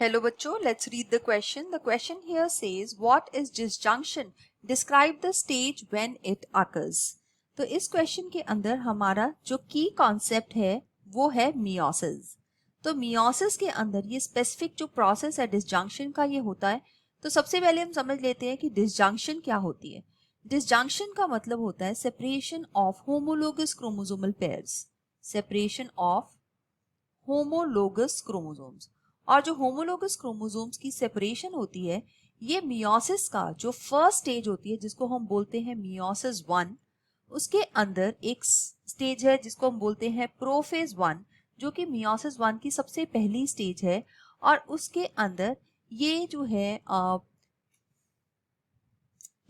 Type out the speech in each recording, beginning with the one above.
Hello बच्चों, let's read the question. The question here says, what is disjunction? Describe the stage when it occurs. तो इस question के अंदर हमारा जो की कॉन्सेप्ट है वो है मियोसिस. तो मियोसिस के अंदर ये स्पेसिफिक जो प्रोसेस है डिसजंक्शन का ये होता है. तो सबसे पहले हम समझ लेते हैं कि डिसजंक्शन क्या होती है. डिसजंक्शन का मतलब होता है separation of homologous chromosomal pairs. Separation of homologous chromosomes. और जो होमोलोगस क्रोमोसोम्स की सेपरेशन होती है ये मियोसिस का जो फर्स्ट स्टेज होती है जिसको हम बोलते हैं मियोसिस 1. उसके अंदर एक स्टेज है जिसको हम बोलते हैं प्रोफेज 1 जो कि मियोसिस 1 की सबसे पहली स्टेज है. और उसके अंदर ये जो है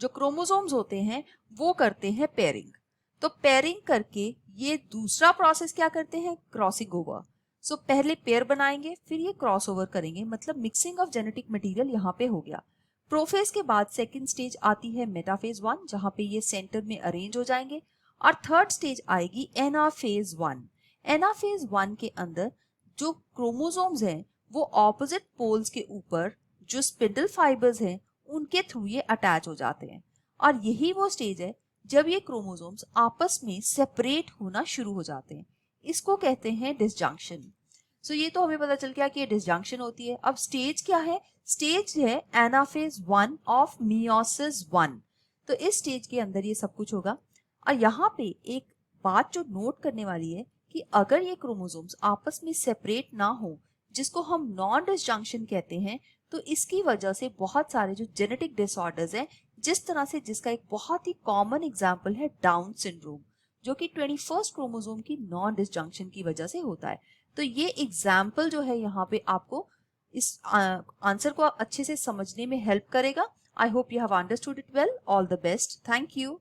जो क्रोमोसोम्स होते हैं वो करते हैं पेयरिंग. तो पेयरिंग करके ये दूसरा प्रोसेस क्या करते हैं, क्रॉसिंग ओवर. सो पहले पेयर बनाएंगे फिर ये क्रॉस ओवर करेंगे, मतलब मिक्सिंग ऑफ जेनेटिक मटेरियल यहाँ पे हो गया. प्रोफेज के बाद सेकंड स्टेज आती है मेटाफेज 1 जहाँ पे ये सेंटर में अरेंज हो जाएंगे. और थर्ड स्टेज आएगी एनाफेज 1. एनाफेज 1 के अंदर जो क्रोमोसोम्स हैं वो ऑपोजिट पोल्स के ऊपर जो स्पिंडल फाइबर्स हैं उनके थ्रू ये अटैच हो जाते हैं. और यही वो स्टेज है जब ये क्रोमोसोम्स आपस में सेपरेट होना शुरू हो जाते हैं. इसको कहते हैं डिसजंक्शन. सो ये तो हमें पता चल गया कि ये डिसजंक्शन होती है. अब स्टेज क्या है, स्टेज है एनाफेज 1 ऑफ मियोसिस 1. तो इस स्टेज के अंदर ये सब कुछ होगा. और यहाँ पे एक बात जो नोट करने वाली है कि अगर ये क्रोमोसोम्स आपस में सेपरेट ना हो जिसको हम नॉन डिसजंक्शन कहते हैं, तो इसकी वजह से बहुत सारे जो जेनेटिक डिसऑर्डर्स हैं, जिस तरह से जिसका एक बहुत ही कॉमन एग्जांपल है डाउन सिंड्रोम जो कि 21st क्रोमोसोम की नॉन डिसजंक्शन की वजह से होता है. तो ये एग्जाम्पल जो है यहाँ पे आपको इस आंसर को अच्छे से समझने में हेल्प करेगा. I hope you have understood it well. All the best. Thank you.